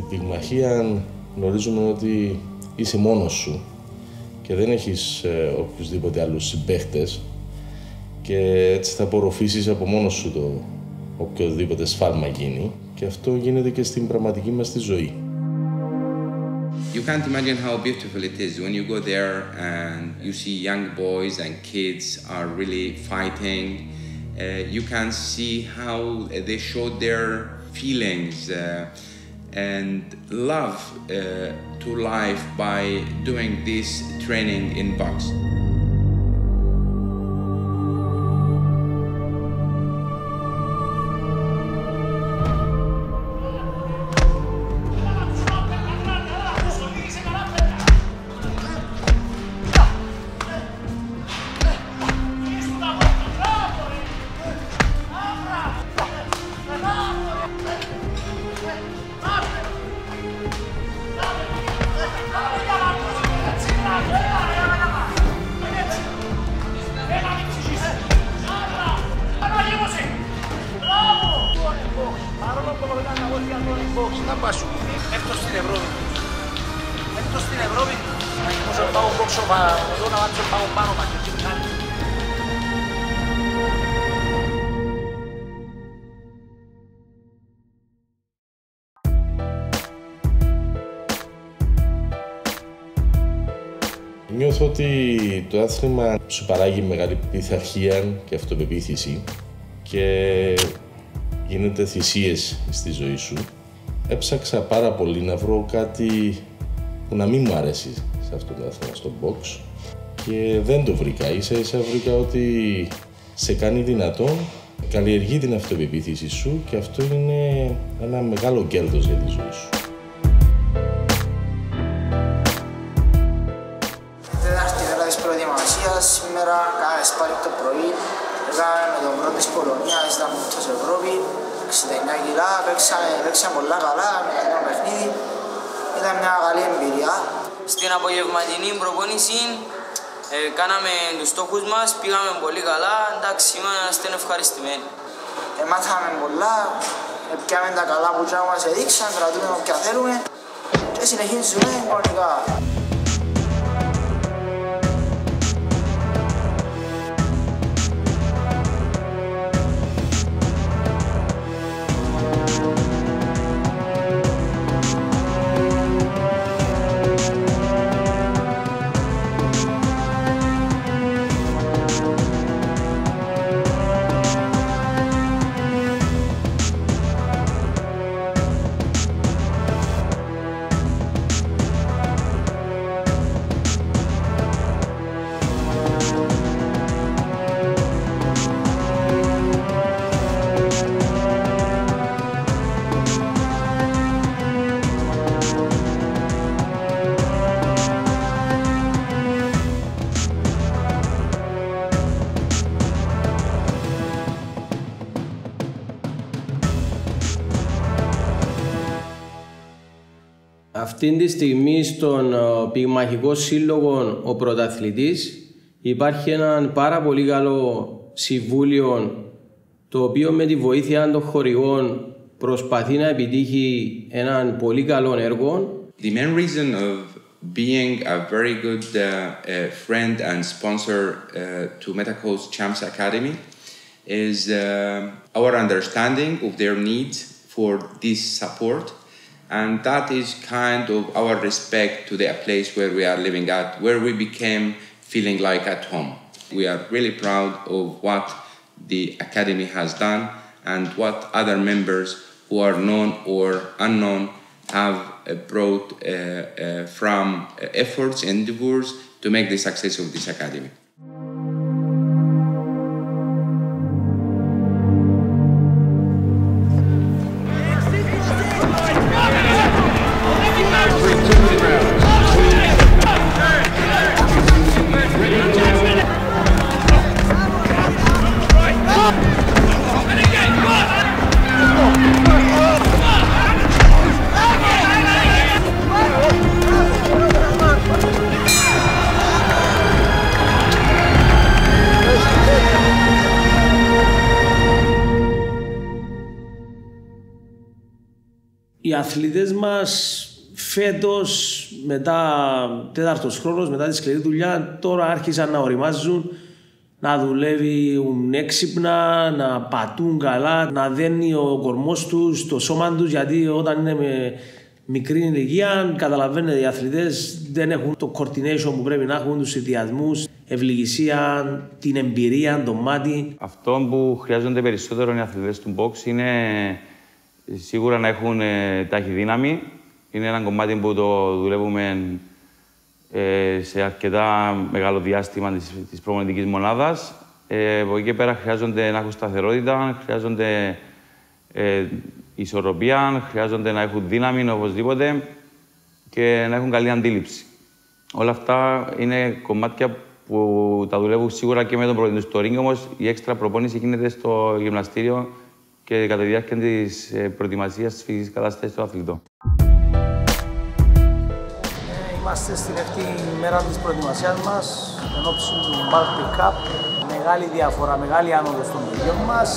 πυγμαχία γνωρίζουμε ότι είσαι μόνος σου και δεν έχεις οποιουσδήποτε άλλους συμπαίχτες και έτσι θα απορροφήσεις από μόνος σου το οποιοδήποτε σφάλμα γίνει και αυτό γίνεται και στην πραγματική μας τη ζωή. You can't imagine how beautiful it is when you go there and you see young boys and kids are really fighting. You can see how they show their feelings and love to life by doing this training in box. Να πάσου, έκτος στην Ευρώπη. Έκτος στην Ευρώπη. Όσο πάω κόψω εδώ να βάτσω πάω πάνω μας. Νιώθω ότι το άθλημα σου παράγει μεγάλη πειθαρχία και αυτοπεποίθηση και γίνονται θυσίες στη ζωή σου. Έψαξα πάρα πολύ να βρω κάτι που να μην μου αρέσει σε αυτό το άθλημα, στο box και δεν το βρήκα. Ίσα-ίσα βρήκα ότι σε κάνει δυνατόν, καλλιεργεί την αυτοπεποίθηση σου και αυτό είναι ένα μεγάλο κέρδος για τη ζωή σου. Τετάρτη μέρα της προετοιμασίας, σήμερα κάναμε σπάρι το πρωί, έκαναμε με τον πρώτο της Πολωνίας, ήταν πρώτος Ευρώπη, 69 κιλά, παίξαμε πολλά καλά, με καλό παιχνίδι, ήταν μια καλή εμπειρία. Στην απογευματινή προπόνηση κάναμε τους στόχους μας, πήγαμε πολύ καλά, εντάξει, είμαστε ευχαριστημένοι. Μάθαμε πολλά, πιάμε τα καλά που μας έδειξαν, κρατούμε όποια θέλουμε και συνεχίζουμε κανονικά. Αυτή τη στιγμή στον πυγμαχικό σύλλογο ο πρωταθλητής υπάρχει ένα πάρα πολύ καλό συμβούλιο το οποίο με τη βοήθεια των χορηγών προσπαθεί να επιτύχει έναν πολύ καλό έργο. The main reason of being a very good friend and sponsor to Metacoast Champs Academy is our understanding of their needs for this support. And that is kind of our respect to the place where we are living at, where we became feeling like at home. We are really proud of what the Academy has done and what other members who are known or unknown have brought from efforts and endeavors to make the success of this Academy. Οι αθλητές μας φέτος, μετά τέταρτος χρόνος, μετά τη σκληρή δουλειά, τώρα άρχισαν να οριμάζουν, να δουλεύουν έξυπνα, να πατούν καλά, να δένει ο κορμός τους, το σώμα τους, γιατί όταν είναι με μικρή ηλικία, καταλαβαίνετε, οι αθλητές δεν έχουν το coordination που πρέπει να έχουν, τους συνδυασμούς, ευληγησία, την εμπειρία, το μάτι. Αυτό που χρειάζονται περισσότερο οι αθλητές του box είναι σίγουρα να έχουν ταχυδύναμη. Είναι ένα κομμάτι που το δουλεύουμε σε αρκετά μεγάλο διάστημα της προπονητικής μονάδας. Από εκεί και πέρα χρειάζονται να έχουν σταθερότητα, χρειάζονται ισορροπία, χρειάζονται να έχουν δύναμη οπωσδήποτε και να έχουν καλή αντίληψη. Όλα αυτά είναι κομμάτια που τα δουλεύουν σίγουρα και με τον προπονητή του. Στο ring, όμως η έξτρα προπόνηση γίνεται στο γυμναστήριο και κατά τη διάρκεια της προετοιμασίας της φυσικής κατάστασης του αθλητού. Είμαστε στην ευτή μέρα της προετοιμασίας μας, ενόψει του Baltic Cup. Μεγάλη διαφορά, μεγάλη άνοδος των παιδιών μας.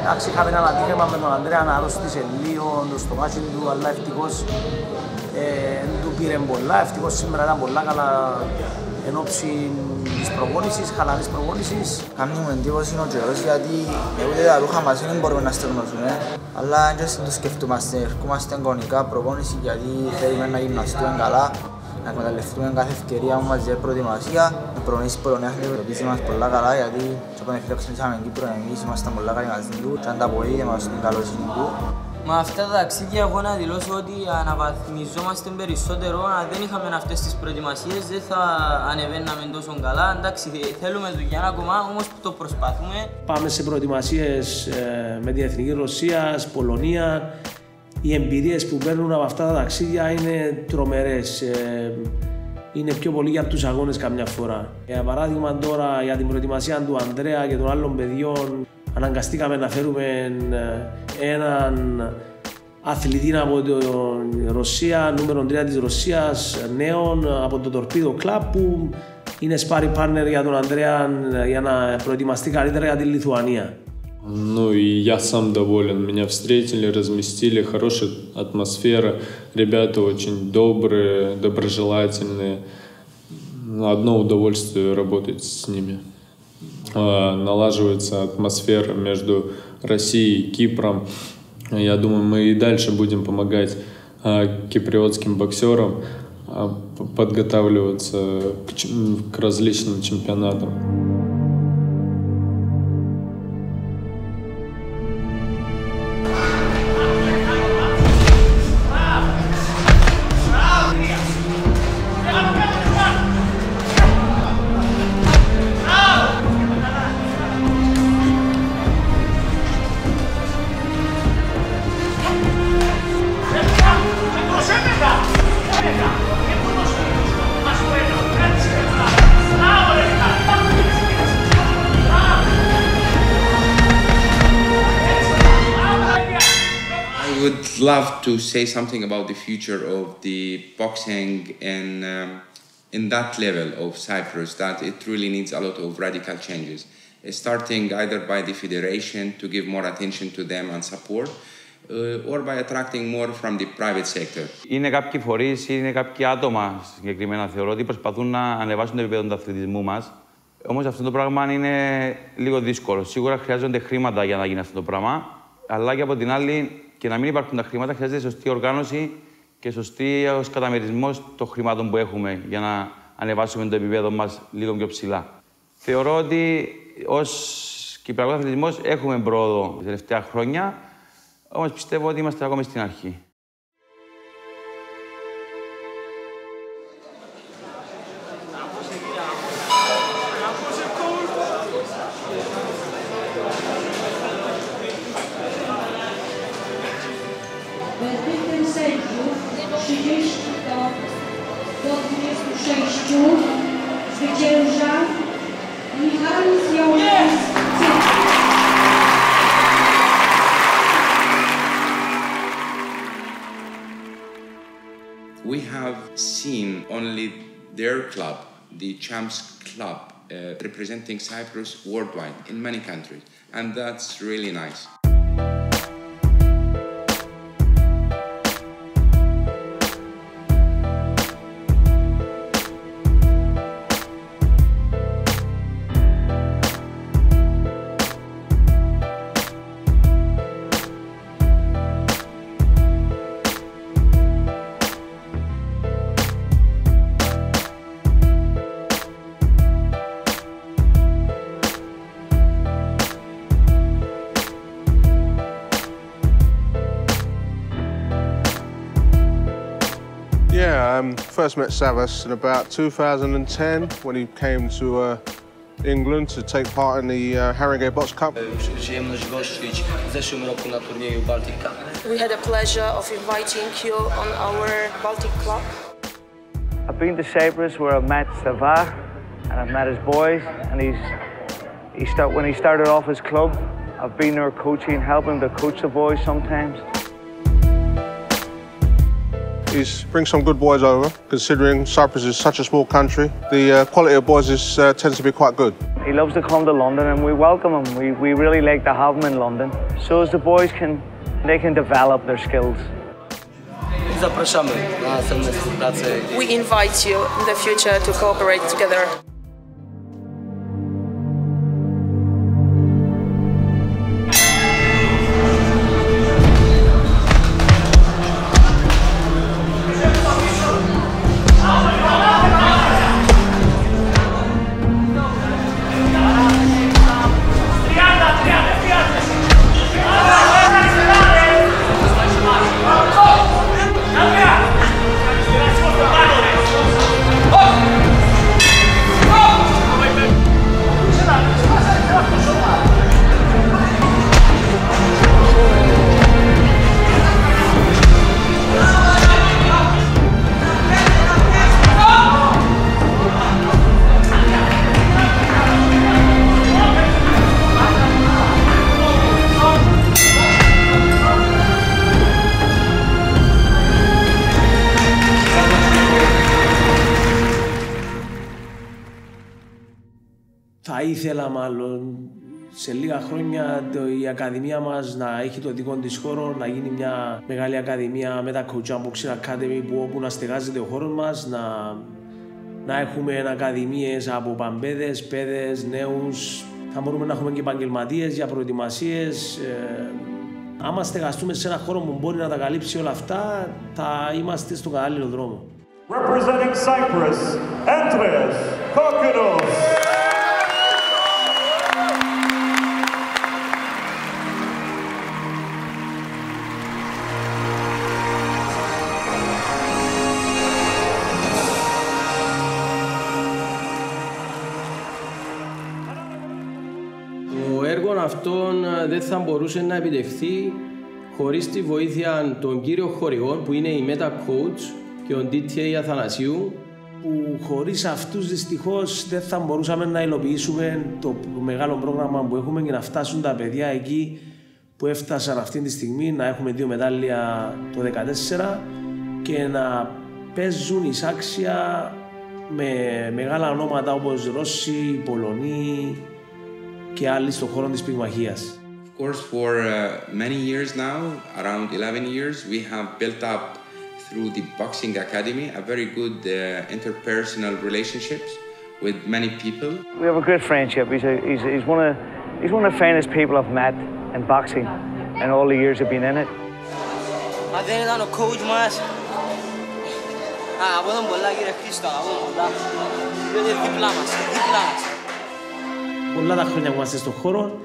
Εντάξει, είχαμε ένα ατύχημα με τον Ανδρέα να αρρώστησε λίγο το στομάχι του, αλλά ευτυχώς του πήρε πολλά. Ευτυχώς σήμερα ήταν πολλά καλά ενόψει της προπόνησης, χαλαρής προπόνησης. Κάνει μου εντύπωση ο καιρός, γιατί ούτε τα ρούχα μας δεν μπορούμε να στεγνώσουμε, αλλά δεν το σκεφτούμαστε. Ερχόμαστε εγκονικά προπόνηση, γιατί θέλουμε να γυμναστούμε καλά, να εκμεταλλευτούμε κάθε ευκαιρία που μας δίνει προετοιμασία. Οι προπονήσεις Πολωνία έχουν επιτροπήσει μας πολλά καλά, γιατί όταν φιλοξενήσαμε Κύπρο, εμείς ήμασταν πολλά καλοί μαζί του και ανταποδίδε μας την καλοσύνη του. Με αυτά τα ταξίδια εγώ να δηλώσω ότι αναβαθμιζόμαστε περισσότερο. Αν δεν είχαμε αυτές τις προετοιμασίες δεν θα ανεβαίναμε τόσο καλά. Εντάξει, θέλουμε δουλειά ακόμα, όμως το προσπαθούμε. Πάμε σε προετοιμασίες με την Εθνική Ρωσίας, Πολωνία. Οι εμπειρίες που παίρνουν από αυτά τα ταξίδια είναι τρομερές. Είναι πιο πολύ για τους αγώνες καμιά φορά. Για παράδειγμα τώρα για την προετοιμασία του Ανδρέα και των άλλων παιδιών, αναγκαστήκαμε να φέρουμε έναν αθλητή από τη Ρωσία, νούμερο 3 της Ρωσίας, νέον από το Torpedo Club, που είναι sparring partner για τον Ανδρέα για να προετοιμαστεί καλύτερα για τη Λιθουανία. Ну и я сам доволен. Меня встретили, разместили, хорошая атмосфера. Ребята очень добрые, доброжелательные. Одно удовольствие работать с ними. Налаживается атмосфера между Россией и Кипром. Я думаю, мы и дальше будем помогать киприотским боксерам подготавливаться к различным чемпионатам. I would love to say something about the future of the boxing in that level of Cyprus, that it really needs a lot of radical changes, starting either by the federation to give more attention to them and support, or by attracting more from the private sector. Είναι κάποιοι φορείς, είναι κάποια άτομα συγκεκριμένα θεωρώ ότι προσπαθούν να ανεβάσουν το επίπεδο του αθλητισμού μας. Όμως αυτό το πράγμα είναι λίγο δύσκολο. Σίγουρα χρειάζονται χρήματα για να γίνει αυτό το πράγμα, αλλά και από την άλλη, και να μην υπάρχουν τα χρήματα, χρειάζεται σωστή οργάνωση και σωστός καταμερισμός των χρημάτων που έχουμε για να ανεβάσουμε το επίπεδο μας λίγο πιο ψηλά. Θεωρώ ότι ως Κυπριακός Αθλητισμός έχουμε πρόοδο τα τελευταία χρόνια, όμως πιστεύω ότι είμαστε ακόμη στην αρχή. Werdyktem sędziów 30 do 26 zwycięża Michał Ziołowski. We have seen only their club, the Champs Club, representing Cyprus worldwide in many countries, and that's really nice. First met Savas in about 2010 when he came to England to take part in the Haringey Box Cup. We had a pleasure of inviting you on our Baltic Club. I've been to Cyprus where I've met Savar and I've met his boys, and when he started off his club, I've been there coaching, helping him to coach the boys sometimes. He's brings some good boys over, considering Cyprus is such a small country. The quality of boys tends to be quite good. He loves to come to London and we welcome him. We really like to have him in London, so as the boys can develop their skills. We invite you in the future to cooperate together. Θα ήθελα μάλλον σε λίγα χρόνια η Ακαδημία μας να έχει το δικό της χώρο, να γίνει μια μεγάλη Ακαδημία με τα Coach Boxing Academy όπου να στεγάζεται ο χώρος μας, να έχουμε ακαδημίες από παμπέδες, παιδες, νέους. Θα μπορούμε να έχουμε και επαγγελματίες για προετοιμασίες. Άμα στεγαστούμε σε ένα χώρο που μπορεί να τα καλύψει όλα αυτά, θα είμαστε στο κατάλληλο δρόμο. Representing Cyprus, Andreas Kokkinos. Το έργο αυτόν δεν θα μπορούσε να επιτευχθεί χωρίς τη βοήθεια των κύριων χορηγών που είναι η Meta Coach και ο DTA Αθανασίου, που χωρίς αυτούς δυστυχώς δεν θα μπορούσαμε να υλοποιήσουμε το μεγάλο πρόγραμμα που έχουμε και να φτάσουν τα παιδιά εκεί που έφτασαν αυτή τη στιγμή, να έχουμε 2 μετάλλια το 2014 και να παίζουν εισάξια με μεγάλα ονόματα όπως Ρώσοι, Πολωνοί και άλλοι στον χώρο της πυγμαχίας. Of course, for many years now, around 11 years, we have built up through the Boxing Academy a very good interpersonal relationships with many people. We have a great friendship. He's one of the finest people I've met in boxing in all the years I've been in it. Αν δεν ήταν ο coach μας, από τον πολλά κύριε Χρήστο, από τον πολλά, διότι δίπλα μας. Πολλά τα χρόνια που είμαστε στον χώρο,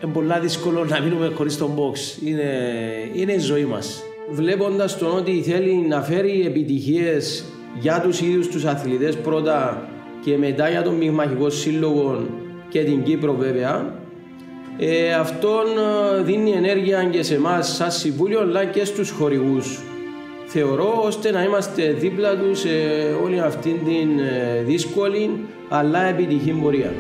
είναι πολλά δύσκολο να μείνουμε χωρίς τον box. Είναι η ζωή μας. Βλέποντας τον ότι θέλει να φέρει επιτυχίες για τους ίδιους τους αθλητές πρώτα και μετά για τον Πυγμαχικό Σύλλογο και την Κύπρο βέβαια, αυτόν δίνει ενέργεια και σε εμάς σαν συμβούλιο αλλά και στους χορηγούς. Θεωρώ ώστε να είμαστε δίπλα τους σε όλη αυτή την δύσκολη αλλά επιτυχή πορεία.